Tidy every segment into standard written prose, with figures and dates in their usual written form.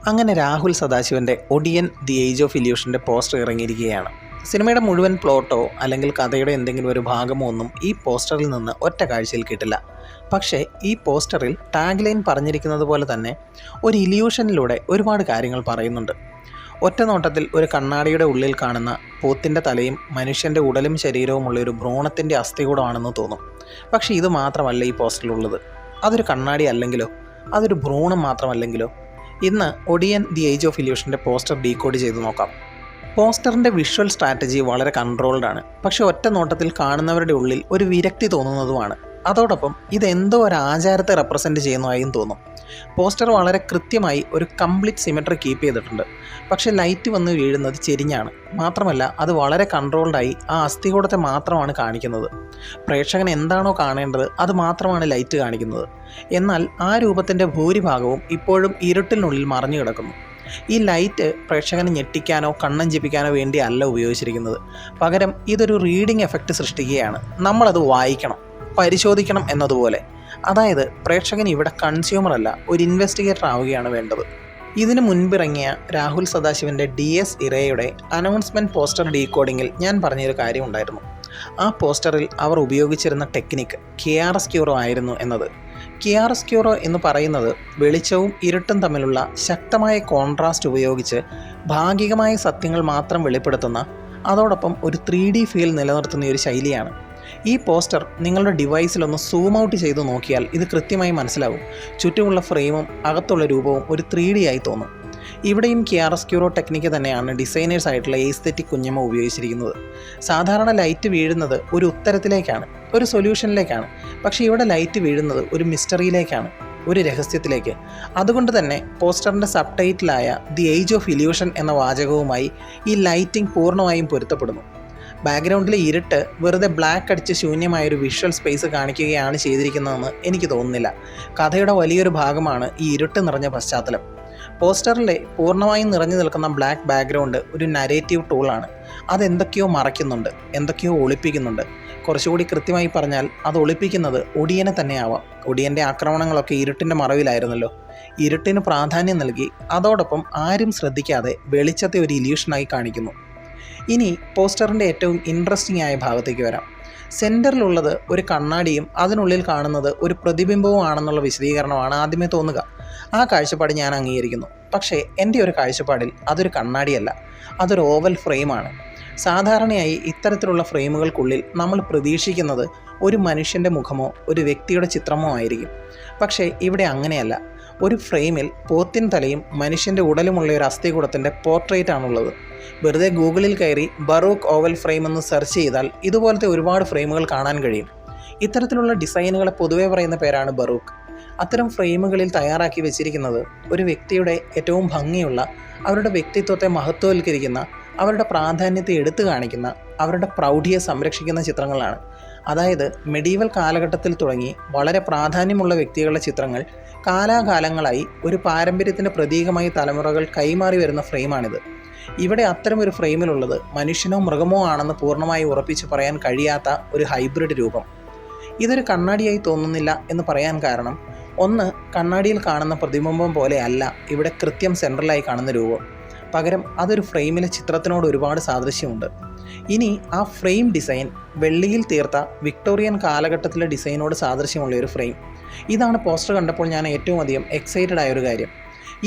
അങ്ങനെ രാഹുൽ സദാശിവൻ്റെ ഒടിയൻ the age of ഇല്യൂഷൻ്റെ poster ഇറങ്ങിയിരിക്കുകയാണ്. സിനിമയുടെ മുഴുവൻ പ്ലോട്ടോ അല്ലെങ്കിൽ കഥയുടെ എന്തെങ്കിലും ഒരു ഭാഗമോ ഒന്നും ഈ പോസ്റ്ററിൽ നിന്ന് ഒറ്റ കാഴ്ചയിൽ കിട്ടില്ല. പക്ഷേ ഈ പോസ്റ്ററിൽ ടാഗ് ലൈൻ പറഞ്ഞിരിക്കുന്നത് പോലെ തന്നെ ഒരു ഇല്യൂഷനിലൂടെ ഒരുപാട് കാര്യങ്ങൾ പറയുന്നുണ്ട്. ഒറ്റ നോട്ടത്തിൽ ഒരു കണ്ണാടിയുടെ ഉള്ളിൽ കാണുന്ന പോത്തിൻ്റെ തലയും മനുഷ്യൻ്റെ ഉടലും ശരീരവുമുള്ള ഒരു ഭ്രൂണത്തിൻ്റെ അസ്ഥികൂടമാണെന്ന് തോന്നും. പക്ഷേ ഇത് മാത്രമല്ല ഈ പോസ്റ്ററിലുള്ളത്. അതൊരു കണ്ണാടി അല്ലെങ്കിലോ, അതൊരു ഭ്രൂണം മാത്രമല്ലെങ്കിലോ? ഇന്ന് ഒടിയൻ ദി ഏജ് ഓഫ് ഇല്യൂഷൻ്റെ പോസ്റ്റർ ഡീകോഡ് ചെയ്ത് നോക്കാം. പോസ്റ്ററിൻ്റെ വിഷ്വൽ സ്ട്രാറ്റജി വളരെ കൺട്രോൾഡ് ആണ്. പക്ഷേ ഒറ്റ നോട്ടത്തിൽ കാണുന്നവരുടെ ഉള്ളിൽ ഒരു വിരക്തി തോന്നുന്നതുമാണ്. അതോടൊപ്പം ഇതെന്തോ ഒരു ആചാരത്തെ റെപ്രസെൻ്റ് ചെയ്യുന്നതായും തോന്നും. പോസ്റ്റർ വളരെ കൃത്യമായി ഒരു കംപ്ലീറ്റ് സിമെട്രി കീപ്പ് ചെയ്തിട്ടുണ്ട്. പക്ഷേ ലൈറ്റ് വന്ന് വീഴുന്നത് ചെരിഞ്ഞാണ്. മാത്രമല്ല അത് വളരെ കൺട്രോൾഡായി ആ അസ്ഥികൂടത്തെ മാത്രമാണ് കാണിക്കുന്നത്. പ്രേക്ഷകൻ എന്താണോ കാണേണ്ടത് അത് മാത്രമാണ് ലൈറ്റ് കാണിക്കുന്നത്. എന്നാൽ ആ രൂപത്തിൻ്റെ ഭൂരിഭാഗവും ഇപ്പോഴും ഇരുട്ടിനുള്ളിൽ മറഞ്ഞു കിടക്കുന്നു. ഈ ലൈറ്റ് പ്രേക്ഷകനെ ഞെട്ടിക്കാനോ കണ്ണഞ്ചിപ്പിക്കാനോ വേണ്ടി അല്ല ഉപയോഗിച്ചിരിക്കുന്നത്. പകരം ഇതൊരു റീഡിംഗ് എഫക്റ്റ് സൃഷ്ടിക്കുകയാണ്. നമ്മളത് വായിക്കണം, പരിശോധിക്കണം എന്നതുപോലെ. അതായത് പ്രേക്ഷകൻ ഇവിടെ കൺസ്യൂമർ അല്ല, ഒരു ഇൻവെസ്റ്റിഗേറ്റർ ആവുകയാണ് വേണ്ടത്. ഇതിനു മുൻപിറങ്ങിയ രാഹുൽ സദാശിവൻ്റെ DS ഇറയുടെ അനൗൺസ്മെൻറ്റ് പോസ്റ്റർ ഡീകോഡിങ്ങിൽ ഞാൻ പറഞ്ഞൊരു കാര്യമുണ്ടായിരുന്നു. ആ പോസ്റ്ററിൽ അവർ ഉപയോഗിച്ചിരുന്ന ടെക്നിക്ക് KRS-Q ആയിരുന്നു എന്നത്. KRS-Q എന്ന് പറയുന്നത് വെളിച്ചവും ഇരുട്ടും തമ്മിലുള്ള ശക്തമായ കോൺട്രാസ്റ്റ് ഉപയോഗിച്ച് ഭാഗികമായ സത്യങ്ങൾ മാത്രം വെളിപ്പെടുത്തുന്ന, അതോടൊപ്പം ഒരു 3D ഫീൽ നിലനിർത്തുന്ന ഒരു ശൈലിയാണ്. ഈ പോസ്റ്റർ നിങ്ങളുടെ ഡിവൈസിലൊന്ന് സൂം ഔട്ട് ചെയ്ത് നോക്കിയാൽ ഇത് കൃത്യമായി മനസ്സിലാവും. ചുറ്റുമുള്ള ഫ്രെയിമും അകത്തുള്ള രൂപവും ഒരു 3D ആയി തോന്നും. ഇവിടെയും KRS-Q ടെക്നിക്ക് തന്നെയാണ് ഡിസൈനേഴ്സ് ആയിട്ടുള്ള എസ്തെറ്റിക് കുഞ്ഞമ്മ ഉപയോഗിച്ചിരിക്കുന്നത്. സാധാരണ ലൈറ്റ് വീഴുന്നത് ഒരു ഉത്തരത്തിലേക്കാണ്, ഒരു സൊല്യൂഷനിലേക്കാണ്. പക്ഷേ ഇവിടെ ലൈറ്റ് വീഴുന്നത് ഒരു മിസ്റ്ററിയിലേക്കാണ്, ഒരു രഹസ്യത്തിലേക്ക്. അതുകൊണ്ട് തന്നെ പോസ്റ്ററിൻ്റെ സബ് ടൈറ്റിലായ ദി ഏജ് ഓഫ് ഇല്യൂഷൻ എന്ന വാചകവുമായി ഈ ലൈറ്റിംഗ് പൂർണ്ണമായും പൊരുത്തപ്പെടുന്നു. ബാക്ക്ഗ്രൗണ്ടിലെ ഇരുട്ട് വെറുതെ ബ്ലാക്ക് അടിച്ച് ശൂന്യമായൊരു വിഷ്വൽ സ്പേസ് കാണിക്കുകയാണ് ചെയ്തിരിക്കുന്നതെന്ന് എനിക്ക് തോന്നുന്നില്ല. കഥയുടെ വലിയൊരു ഭാഗമാണ് ഈ ഇരുട്ട് നിറഞ്ഞ പശ്ചാത്തലം. പോസ്റ്ററിലെ പൂർണ്ണമായും നിറഞ്ഞു നിൽക്കുന്ന ബ്ലാക്ക് ബാക്ക്ഗ്രൗണ്ട് ഒരു നരേറ്റീവ് ടൂളാണ്. അതെന്തൊക്കെയോ മറയ്ക്കുന്നുണ്ട്, എന്തൊക്കെയോ ഒളിപ്പിക്കുന്നുണ്ട്. കുറച്ചുകൂടി കൃത്യമായി പറഞ്ഞാൽ അത് ഒളിപ്പിക്കുന്നത് ഒടിയനെ തന്നെയാവാം. ഒടിയൻ്റെ ആക്രമണങ്ങളൊക്കെ ഇരുട്ടിൻ്റെ മറവിലായിരുന്നല്ലോ. ഇരുട്ടിന് പ്രാധാന്യം നൽകി അതോടൊപ്പം ആരും ശ്രദ്ധിക്കാതെ വെളിച്ചത്തെ ഒരു ഇല്യൂഷനായി കാണിക്കുന്നു. ഇനി പോസ്റ്ററിൻ്റെ ഏറ്റവും ഇൻട്രസ്റ്റിംഗ് ആയ ഭാഗത്തേക്ക് വരാം. സെൻറ്ററിലുള്ളത് ഒരു കണ്ണാടിയും അതിനുള്ളിൽ കാണുന്നത് ഒരു പ്രതിബിംബവും ആണെന്നുള്ള വിശദീകരണമാണ് ആദ്യമേ തോന്നുക. ആ കാഴ്ചപ്പാട് ഞാൻ അംഗീകരിക്കുന്നു. പക്ഷേ എൻ്റെ ഒരു കാഴ്ചപ്പാടിൽ അതൊരു കണ്ണാടിയല്ല, അതൊരു ഓവൽ ഫ്രെയിമാണ്. സാധാരണയായി ഇത്തരത്തിലുള്ള ഫ്രെയിമുകൾക്കുള്ളിൽ നമ്മൾ പ്രതീക്ഷിക്കുന്നത് ഒരു മനുഷ്യൻ്റെ മുഖമോ ഒരു വ്യക്തിയുടെ ചിത്രമോ ആയിരിക്കും. പക്ഷേ ഇവിടെ അങ്ങനെയല്ല. ഒരു ഫ്രെയിമിൽ പോത്തിൻ തലയും മനുഷ്യൻ്റെ ഉടലുമുള്ള ഒരു അസ്ഥികൂടത്തിൻ്റെ പോർട്രേറ്റ് ആണുള്ളത്. വെറുതെ ഗൂഗിളിൽ കയറി ബറൂക്ക് ഓവൽ ഫ്രെയിം എന്ന് സെർച്ച് ചെയ്താൽ ഇതുപോലത്തെ ഒരുപാട് ഫ്രെയിമുകൾ കാണാൻ കഴിയും. ഇത്തരത്തിലുള്ള ഡിസൈനുകളെ പൊതുവെ പറയുന്ന പേരാണ് ബറൂക്ക്. അത്തരം ഫ്രെയിമുകളിൽ തയ്യാറാക്കി വെച്ചിരിക്കുന്നത് ഒരു വ്യക്തിയുടെ ഏറ്റവും ഭംഗിയുള്ള, അവരുടെ വ്യക്തിത്വത്തെ മഹത്വവൽക്കരിക്കുന്ന, അവരുടെ പ്രാധാന്യത്തെ എടുത്തു കാണിക്കുന്ന, അവരുടെ പ്രൗഢിയെ സംരക്ഷിക്കുന്ന ചിത്രങ്ങളാണ്. അതായത് മെഡീവൽ കാലഘട്ടത്തിൽ തുടങ്ങി വളരെ പ്രാധാന്യമുള്ള വ്യക്തികളുടെ ചിത്രങ്ങൾ കാലാകാലങ്ങളായി ഒരു പാരമ്പര്യത്തിൻ്റെ പ്രതീകമായി തലമുറകൾ കൈമാറി വരുന്ന ഫ്രെയിമാണിത്. ഇവിടെ അത്തരമൊരു ഫ്രെയിമിലുള്ളത് മനുഷ്യനോ മൃഗമോ ആണെന്ന് പൂർണ്ണമായി ഉറപ്പിച്ച് പറയാൻ കഴിയാത്ത ഒരു ഹൈബ്രിഡ് രൂപം. ഇതൊരു കണ്ണാടിയായി തോന്നുന്നില്ല എന്ന് പറയാൻ കാരണം, ഒന്ന്, കണ്ണാടിയിൽ കാണുന്ന പ്രതിബിംബം പോലെയല്ല ഇവിടെ കൃത്യം സെൻട്രലായി കാണുന്ന രൂപം. പകരം അതൊരു ഫ്രെയിമിലെ ചിത്രത്തിനോട് ഒരുപാട് സാദൃശ്യമുണ്ട്. ഇനി ആ ഫ്രെയിം ഡിസൈൻ വെള്ളിയിൽ തീർത്ത വിക്ടോറിയൻ കാലഘട്ടത്തിലെ ഡിസൈനോട് സാദൃശ്യമുള്ള ഒരു ഫ്രെയിം. ഇതാണ് പോസ്റ്റർ കണ്ടപ്പോൾ ഞാൻ ഏറ്റവും അധികം എക്സൈറ്റഡ് ആയൊരു കാര്യം.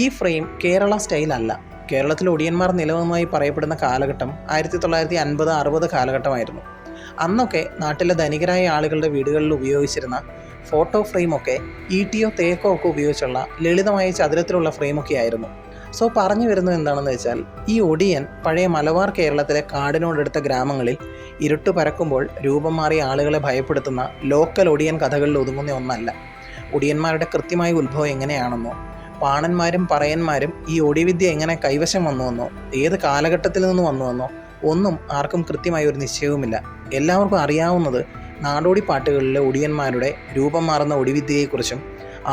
ഈ ഫ്രെയിം കേരള സ്റ്റൈലല്ല. കേരളത്തിലെ ഒടിയന്മാർ നിലനിന്നതായി പറയപ്പെടുന്ന കാലഘട്ടം 1950-60 കാലഘട്ടമായിരുന്നു. അന്നൊക്കെ നാട്ടിലെ ധനികരായ ആളുകളുടെ വീടുകളിൽ ഉപയോഗിച്ചിരുന്ന ഫോട്ടോ ഫ്രെയിമൊക്കെ ഈട്ടിയോ തേക്കോ ഒക്കെ ഉപയോഗിച്ചുള്ള ലളിതമായ ചതുരത്തിലുള്ള ഫ്രെയിമൊക്കെ ആയിരുന്നു. സോ പറഞ്ഞു വരുന്നത് എന്താണെന്ന് വെച്ചാൽ, ഈ ഒടിയൻ പഴയ മലബാർ കേരളത്തിലെ കാടിനോടെടുത്ത ഗ്രാമങ്ങളിൽ ഇരുട്ട് പരക്കുമ്പോൾ രൂപം മാറിയ ആളുകളെ ഭയപ്പെടുത്തുന്ന ലോക്കൽ ഒടിയൻ കഥകളിൽ ഒതുങ്ങുന്ന ഒന്നല്ല. ഒടിയന്മാരുടെ കൃത്യമായ ഉത്ഭവം എങ്ങനെയാണെന്നോ, പാണന്മാരും പറയന്മാരും ഈ ഒടിവിദ്യ എങ്ങനെ കൈവശം വന്നുവെന്നോ, ഏത് കാലഘട്ടത്തിൽ നിന്ന് വന്നുവെന്നോ ഒന്നും ആർക്കും കൃത്യമായ ഒരു നിശ്ചയവുമില്ല. എല്ലാവർക്കും അറിയാവുന്നത് നാടോടി പാട്ടുകളിലെ ഒടിയന്മാരുടെ രൂപം മാറുന്ന ഒടിവിദ്യയെക്കുറിച്ചും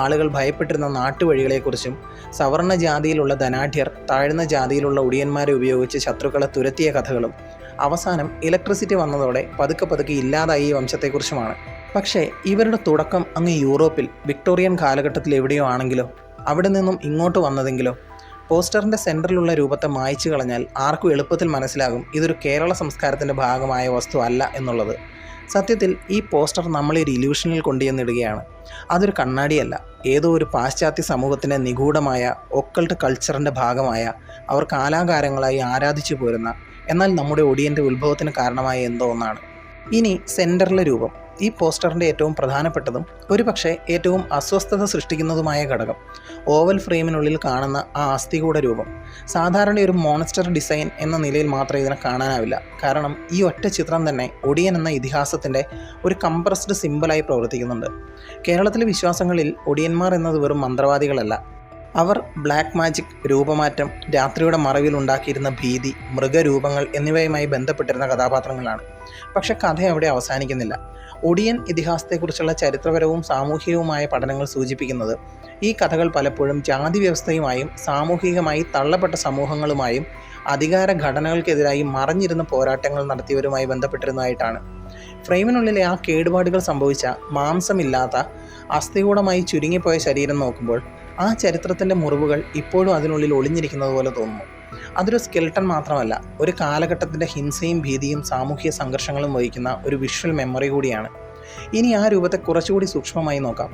ആളുകൾ ഭയപ്പെട്ടിരുന്ന നാട്ടുവഴികളെക്കുറിച്ചും സവർണ ജാതിയിലുള്ള ധനാഢ്യർ താഴ്ന്ന ജാതിയിലുള്ള ഒടിയന്മാരെ ഉപയോഗിച്ച് ശത്രുക്കളെ തുരത്തിയ കഥകളും അവസാനം ഇലക്ട്രിസിറ്റി വന്നതോടെ പതുക്കെ ഇല്ലാതായി ഈ വംശത്തെക്കുറിച്ചുമാണ്. പക്ഷേ ഇവരുടെ തുടക്കം അങ്ങ് യൂറോപ്പിൽ വിക്ടോറിയൻ കാലഘട്ടത്തിൽ എവിടെയോ ആണെങ്കിലോ, അവിടെ നിന്നും ഇങ്ങോട്ട് വന്നതെങ്കിലോ, പോസ്റ്ററിൻ്റെ സെൻറ്ററിലുള്ള രൂപത്തെ മായ്ച്ചു കളഞ്ഞാൽ ആർക്കും എളുപ്പത്തിൽ മനസ്സിലാകും ഇതൊരു കേരള സംസ്കാരത്തിൻ്റെ ഭാഗമായ വസ്തു അല്ല എന്നുള്ളത്. സത്യത്തിൽ ഈ പോസ്റ്റർ നമ്മളെ ഒരു ഇല്യൂഷനിൽ കൊണ്ടുചെന്നിടുകയാണ്. അതൊരു കണ്ണാടിയല്ല, ഏതോ ഒരു പാശ്ചാത്യ സമൂഹത്തിൻ്റെ നിഗൂഢമായ ഒക്കൾട്ട് കൾച്ചറിൻ്റെ ഭാഗമായ അവർ കാലാകാലങ്ങളായി ആരാധിച്ചു പോരുന്ന, എന്നാൽ നമ്മുടെ ഒടിയൻ്റെ ഉത്ഭവത്തിന് കാരണമായ എന്തോ ഒന്നാണ്. ഇനി സെൻറ്ററിലെ രൂപം, ഈ പോസ്റ്ററിൻ്റെ ഏറ്റവും പ്രധാനപ്പെട്ടതും ഒരുപക്ഷെ ഏറ്റവും അസ്വസ്ഥത സൃഷ്ടിക്കുന്നതുമായ ഘടകം, ഓവൽ ഫ്രെയിമിനുള്ളിൽ കാണുന്ന ആ അസ്ഥികൂട രൂപം. സാധാരണ ഒരു മോൺസ്റ്റർ ഡിസൈൻ എന്ന നിലയിൽ മാത്രമേ ഇതിനെ കാണാനാവില്ല. കാരണം ഈ ഒറ്റ ചിത്രം തന്നെ ഒടിയൻ എന്ന ഇതിഹാസത്തിൻ്റെ ഒരു കംപ്രസ്ഡ് സിമ്പിളായി പ്രവർത്തിക്കുന്നുണ്ട്. കേരളത്തിലെ വിശ്വാസങ്ങളിൽ ഒടിയന്മാർ എന്നത് വെറും മന്ത്രവാദികളല്ല. അവർ ബ്ലാക്ക് മാജിക്, രൂപമാറ്റം, രാത്രിയുടെ മറവിൽ ഉണ്ടാക്കിയിരുന്ന ഭീതി, മൃഗരൂപങ്ങൾ എന്നിവയുമായി ബന്ധപ്പെട്ടിരുന്ന കഥാപാത്രങ്ങളാണ്. പക്ഷെ കഥ അവിടെ അവസാനിക്കുന്നില്ല. ഒടിയൻ ഇതിഹാസത്തെക്കുറിച്ചുള്ള ചരിത്രപരവും സാമൂഹികവുമായ പഠനങ്ങൾ സൂചിപ്പിക്കുന്നത് ഈ കഥകൾ പലപ്പോഴും ജാതി വ്യവസ്ഥയുമായും സാമൂഹികമായി തള്ളപ്പെട്ട സമൂഹങ്ങളുമായും അധികാര ഘടനകൾക്കെതിരായി മറഞ്ഞിരുന്ന പോരാട്ടങ്ങൾ നടത്തിയവരുമായി ബന്ധപ്പെട്ടിരുന്നതായിട്ടാണ്. ഫ്രെയിമിനുള്ളിലെ ആ കേടുപാടുകൾ സംഭവിച്ച മാംസമില്ലാത്ത അസ്ഥികൂടമായി ചുരുങ്ങിപ്പോയ ശരീരം നോക്കുമ്പോൾ ആ ചരിത്രത്തിൻ്റെ മുറിവുകൾ ഇപ്പോഴും അതിനുള്ളിൽ ഒളിഞ്ഞിരിക്കുന്നത് പോലെ തോന്നുന്നു. അതൊരു സ്കെൽട്ടൺ മാത്രമല്ല, ഒരു കാലഘട്ടത്തിൻ്റെ ഹിംസയും ഭീതിയും സാമൂഹിക സംഘർഷങ്ങളും വഹിക്കുന്ന ഒരു വിഷ്വൽ മെമ്മറി കൂടിയാണ്. ഇനി ആ രൂപത്തെ കുറച്ചുകൂടി സൂക്ഷ്മമായി നോക്കാം.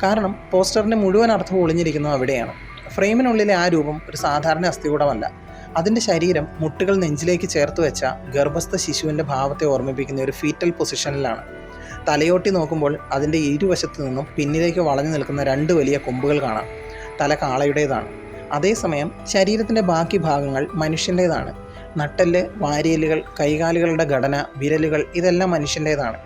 കാരണം പോസ്റ്ററിൻ്റെ മുഴുവൻ അർത്ഥവും ഒളിഞ്ഞിരിക്കുന്നത് അവിടെയാണ്. ഫ്രെയിമിനുള്ളിലെ ആ രൂപം ഒരു സാധാരണ അസ്ഥികൂടമല്ല. അതിൻ്റെ ശരീരം മുട്ടുകൾ നെഞ്ചിലേക്ക് ചേർത്ത് വെച്ച ഗർഭസ്ഥ ശിശുവിൻ്റെ ഭാവത്തെ ഓർമ്മിപ്പിക്കുന്ന ഒരു ഫീറ്റൽ പൊസിഷനിലാണ്. തലയോട്ടി നോക്കുമ്പോൾ അതിൻ്റെ ഇരുവശത്തു നിന്നും പിന്നിലേക്ക് വളഞ്ഞു നിൽക്കുന്ന 2 വലിയ കൊമ്പുകൾ കാണാം. തല കാളയുടേതാണ്. അതേസമയം ശരീരത്തിൻ്റെ ബാക്കി ഭാഗങ്ങൾ മനുഷ്യൻ്റേതാണ്. നട്ടെല്ല്, വാരിയലുകൾ, കൈകാലുകളുടെ ഘടന, വിരലുകൾ ഇതെല്ലാം മനുഷ്യൻ്റേതാണ്.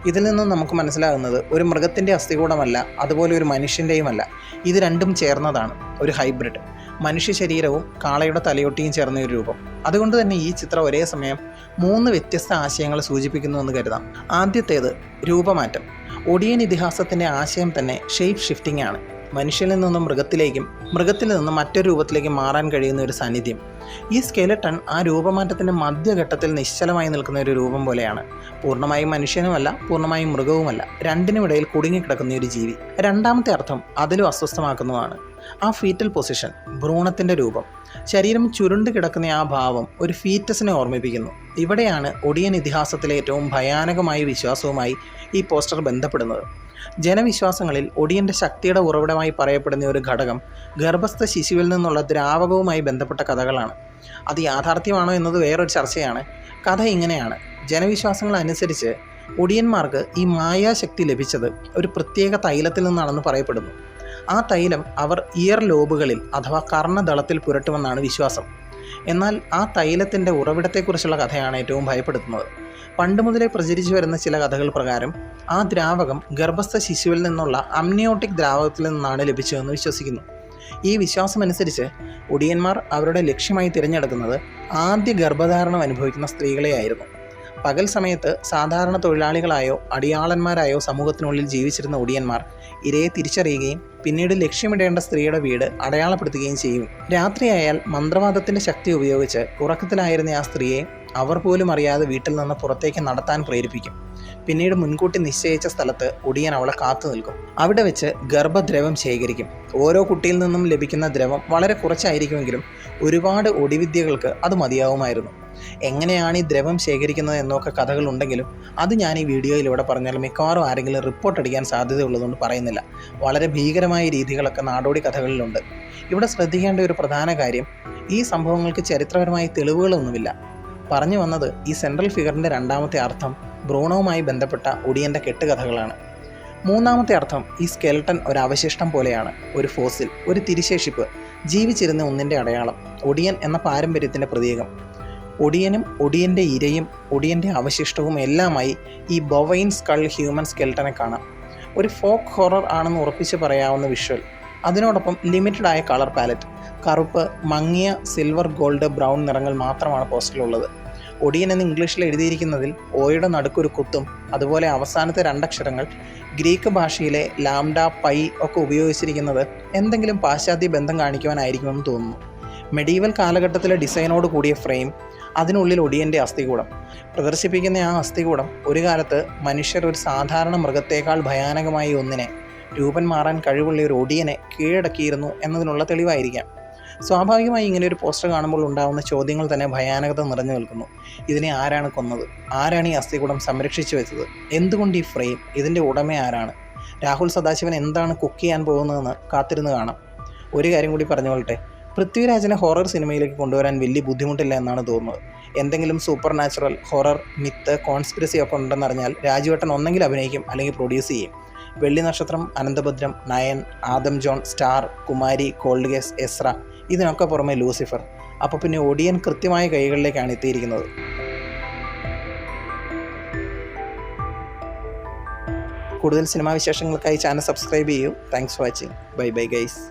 ഇതിൽ നിന്നും നമുക്ക് മനസ്സിലാകുന്നത് ഒരു മൃഗത്തിൻ്റെ അസ്ഥികൂടമല്ല, അതുപോലെ ഒരു മനുഷ്യൻ്റെയുമല്ല. ഇത് രണ്ടും ചേർന്നതാണ്, ഒരു ഹൈബ്രിഡ്. മനുഷ്യ ശരീരവും കാളയുടെ തലയൊട്ടിയും ചേർന്ന ഒരു രൂപം. അതുകൊണ്ട് തന്നെ ഈ ചിത്രം ഒരേ സമയം 3 വ്യത്യസ്ത ആശയങ്ങൾ സൂചിപ്പിക്കുന്നുവെന്ന് കരുതാം. ആദ്യത്തേത് രൂപമാറ്റം. ഒടിയൻ ഇതിഹാസത്തിൻ്റെ ആശയം തന്നെ ഷേപ്പ് ഷിഫ്റ്റിംഗ് ആണ്. മനുഷ്യനിൽ നിന്നും മൃഗത്തിലേക്കും മൃഗത്തിൽ നിന്നും മറ്റൊരു രൂപത്തിലേക്ക് മാറാൻ കഴിയുന്ന ഒരു സാന്നിധ്യം. ഈ സ്കെലട്ടൺ ആ രൂപമാറ്റത്തിൻ്റെ മധ്യഘട്ടത്തിൽ നിശ്ചലമായി നിൽക്കുന്ന ഒരു രൂപം പോലെയാണ്. പൂർണ്ണമായും മനുഷ്യനുമല്ല, പൂർണ്ണമായും മൃഗവുമല്ല, രണ്ടിനുമിടയിൽ കുടുങ്ങിക്കിടക്കുന്ന ഒരു ജീവി. രണ്ടാമത്തെ അർത്ഥം അതിലും അസ്വസ്ഥമാക്കുന്നതാണ്. ആ ഫീറ്റൽ പൊസിഷൻ, ഭ്രൂണത്തിൻ്റെ രൂപം. ശരീരം ചുരുണ്ട് കിടക്കുന്ന ആ ഭാവം ഒരു ഫീറ്റസിനെ ഓർമ്മിപ്പിക്കുന്നു. ഇവിടെയാണ് ഒടിയൻ ഇതിഹാസത്തിലെ ഏറ്റവും ഭയാനകമായ വിശ്വാസവുമായി ഈ പോസ്റ്റർ ബന്ധപ്പെടുന്നത്. ജനവിശ്വാസങ്ങളിൽ ഒടിയൻ്റെ ശക്തിയുടെ ഉറവിടമായി പറയപ്പെടുന്ന ഒരു ഘടകം ഗർഭസ്ഥ ശിശുവിൽ നിന്നുള്ള ദ്രാവകവുമായി ബന്ധപ്പെട്ട കഥകളാണ്. അത് യാഥാർത്ഥ്യമാണോ എന്നത് വേറൊരു ചർച്ചയാണ്. കഥ ഇങ്ങനെയാണ്. ജനവിശ്വാസങ്ങൾ അനുസരിച്ച് ഒടിയന്മാർക്ക് ഈ മായാശക്തി ലഭിച്ചത് ഒരു പ്രത്യേക തൈലത്തിൽ നിന്നാണെന്ന് പറയപ്പെടുന്നു. ആ തൈലം അവർ ഇയർ ലോബുകളിൽ അഥവാ കർണദളത്തിൽ പുരട്ടുമെന്നാണ് വിശ്വാസം. എന്നാൽ ആ തൈലത്തിൻ്റെ ഉറവിടത്തെക്കുറിച്ചുള്ള കഥയാണ് ഏറ്റവും ഭയപ്പെടുത്തുന്നത്. പണ്ട് മുതലേ പ്രചരിച്ചു വരുന്ന ചില കഥകൾ പ്രകാരം ആ ദ്രാവകം ഗർഭസ്ഥ ശിശുവിൽ നിന്നുള്ള അമ്നിയോട്ടിക് ദ്രാവകത്തിൽ നിന്നാണ് ലഭിച്ചതെന്ന് വിശ്വസിക്കുന്നു. ഈ വിശ്വാസമനുസരിച്ച് ഒടിയന്മാർ അവരുടെ ലക്ഷ്യമായി തിരഞ്ഞെടുക്കുന്നത് ആദ്യ ഗർഭധാരണം അനുഭവിക്കുന്ന സ്ത്രീകളെയായിരുന്നു. പകൽ സമയത്ത് സാധാരണ തൊഴിലാളികളായോ അടിയാളന്മാരായോ സമൂഹത്തിനുള്ളിൽ ജീവിച്ചിരുന്ന ഒടിയന്മാർ ഇരയെ തിരിച്ചറിയുകയും പിന്നീട് ലക്ഷ്യമിടേണ്ട സ്ത്രീയുടെ വീട് അടയാളപ്പെടുത്തുകയും ചെയ്യും. രാത്രിയായാൽ മന്ത്രവാദത്തിൻ്റെ ശക്തി ഉപയോഗിച്ച് ഉറക്കത്തിലായിരുന്ന ആ സ്ത്രീയെ അവർ പോലും അറിയാതെ വീട്ടിൽ നിന്ന് പുറത്തേക്ക് നടത്താൻ പ്രേരിപ്പിക്കും. പിന്നീട് മുൻകൂട്ടി നിശ്ചയിച്ച സ്ഥലത്ത് ഒടിയൻ അവളെ കാത്തു നിൽക്കും. അവിടെ വെച്ച് ഗർഭദ്രവം ശേഖരിക്കും. ഓരോ കുട്ടിയിൽ നിന്നും ലഭിക്കുന്ന ദ്രവം വളരെ കുറച്ചായിരിക്കുമെങ്കിലും ഒരുപാട് ഒടിവിദ്യകൾക്ക് അത് മതിയാവുമായിരുന്നു. എങ്ങനെയാണ് ഈ ദ്രവം ശേഖരിക്കുന്നത് എന്നൊക്കെ കഥകളുണ്ടെങ്കിലും അത് ഞാൻ ഈ വീഡിയോയിലൂടെ പറഞ്ഞാൽ മിക്കവാറും ആരെങ്കിലും റിപ്പോർട്ട് അടിക്കാൻ സാധ്യതയുള്ളതുകൊണ്ട് പറയുന്നില്ല. വളരെ ഭീകരമായ രീതികളൊക്കെ നാടോടി കഥകളിലുണ്ട്. ഇവിടെ ശ്രദ്ധിക്കേണ്ട ഒരു പ്രധാന കാര്യം, ഈ സംഭവങ്ങൾക്ക് ചരിത്രപരമായ തെളിവുകളൊന്നുമില്ല. പറഞ്ഞു വന്നത് ഈ സെൻട്രൽ ഫിഗറിൻ്റെ രണ്ടാമത്തെ അർത്ഥം ഭ്രൂണവുമായി ബന്ധപ്പെട്ട ഒടിയൻ്റെ കെട്ടുകഥകളാണ്. മൂന്നാമത്തെ അർത്ഥം ഈ സ്കെൽട്ടൺ ഒരു അവശിഷ്ടം പോലെയാണ്, ഒരു ഫോസിൽ, ഒരു തിരിശേഷിപ്പ്, ജീവിച്ചിരുന്ന ഒന്നിൻ്റെ അടയാളം, ഒടിയൻ എന്ന പാരമ്പര്യത്തിൻ്റെ പ്രതീകം. ഒടിയനും ഒടിയൻ്റെ ഇരയും ഒടിയൻ്റെ അവശിഷ്ടവും എല്ലാമായി ഈ ബൊവൈൻ സ്കൾ ഹ്യൂമൻ സ്കെൽട്ടനെ കാണാം. ഒരു ഫോക്ക് ഹൊറർ ആണെന്ന് ഉറപ്പിച്ച് പറയാവുന്ന വിഷ്വൽ. അതിനോടൊപ്പം ലിമിറ്റഡായ കളർ പാലറ്റ്, കറുപ്പ്, മങ്ങിയ സിൽവർ, ഗോൾഡ്, ബ്രൗൺ നിറങ്ങൾ മാത്രമാണ് പോസ്റ്ററിലുള്ളത്. ഒടിയൻ എന്ന് ഇംഗ്ലീഷിൽ എഴുതിയിരിക്കുന്നതിൽ ഓയുടെ നടുക്കൊരു കുത്തും അതുപോലെ അവസാനത്തെ 2 അക്ഷരങ്ങൾ ഗ്രീക്ക് ഭാഷയിലെ ലാംഡ, പൈ ഒക്കെ ഉപയോഗിച്ചിരിക്കുന്നത് എന്തെങ്കിലും പാശ്ചാത്യ ബന്ധം കാണിക്കുവാനായിരിക്കുമെന്ന് തോന്നുന്നു. മെഡീവൽ കാലഘട്ടത്തിലെ ഡിസൈനോട് കൂടിയ ഫ്രെയിം, അതിനുള്ളിൽ ഒടിയൻ്റെ അസ്ഥികൂടം. പ്രദർശിപ്പിക്കുന്ന ആ അസ്ഥികൂടം ഒരു കാലത്ത് മനുഷ്യർ ഒരു സാധാരണ മൃഗത്തേക്കാൾ ഭയാനകമായ ഒന്നിനെ, രൂപൻ മാറാൻ കഴിവുള്ള ഒരു ഒടിയനെ കീഴടക്കിയിരുന്നു എന്നതിനുള്ള തെളിവായിരിക്കാം. സ്വാഭാവികമായി ഇങ്ങനെ ഒരു പോസ്റ്റർ കാണുമ്പോൾ ഉണ്ടാകുന്ന ചോദ്യങ്ങൾ തന്നെ ഭയാനകത നിറഞ്ഞു നിൽക്കുന്നു. ഇതിനെ ആരാണ് കൊന്നത്? ആരാണ് ഈ അസ്ഥികൂടം സംരക്ഷിച്ചു വെച്ചത്? എന്തുകൊണ്ട് ഈ ഫ്രെയിം? ഇതിൻ്റെ ഉടമ ആരാണ്? രാഹുൽ സദാശിവൻ എന്താണ് കുക്ക് ചെയ്യാൻ പോകുന്നതെന്ന് കാത്തിരുന്ന് കാണാം. ഒരു കാര്യം കൂടി പറഞ്ഞുകൊള്ളട്ടെ, പൃഥ്വിരാജിനെ ഹൊറർ സിനിമയിലേക്ക് കൊണ്ടുവരാൻ വലിയ ബുദ്ധിമുട്ടില്ല എന്നാണ് തോന്നുന്നത്. എന്തെങ്കിലും super natural, horror, myth, conspiracy ഒക്കെ ഉണ്ടെന്നറിഞ്ഞാൽ രാജുവേട്ടൻ ഒന്നെങ്കിൽ അഭിനയിക്കും അല്ലെങ്കിൽ പ്രൊഡ്യൂസ് ചെയ്യും. Velli Nakshatram, Ananthabhadram, nine, Adam John, star, Kumari, cold case, Ezra, ഇതിനൊക്കെ പുറമെ ലൂസിഫർ. അപ്പോൾ പിന്നെ ഒടിയൻ കൃത്യമായ കൈകളിലേക്കാണ് എത്തിയിരിക്കുന്നത്. കൂടുതൽ സിനിമാ വിശേഷങ്ങൾക്കായി ചാനൽ സബ്സ്ക്രൈബ് ചെയ്യൂ. Thanks for watching. Bye bye guys.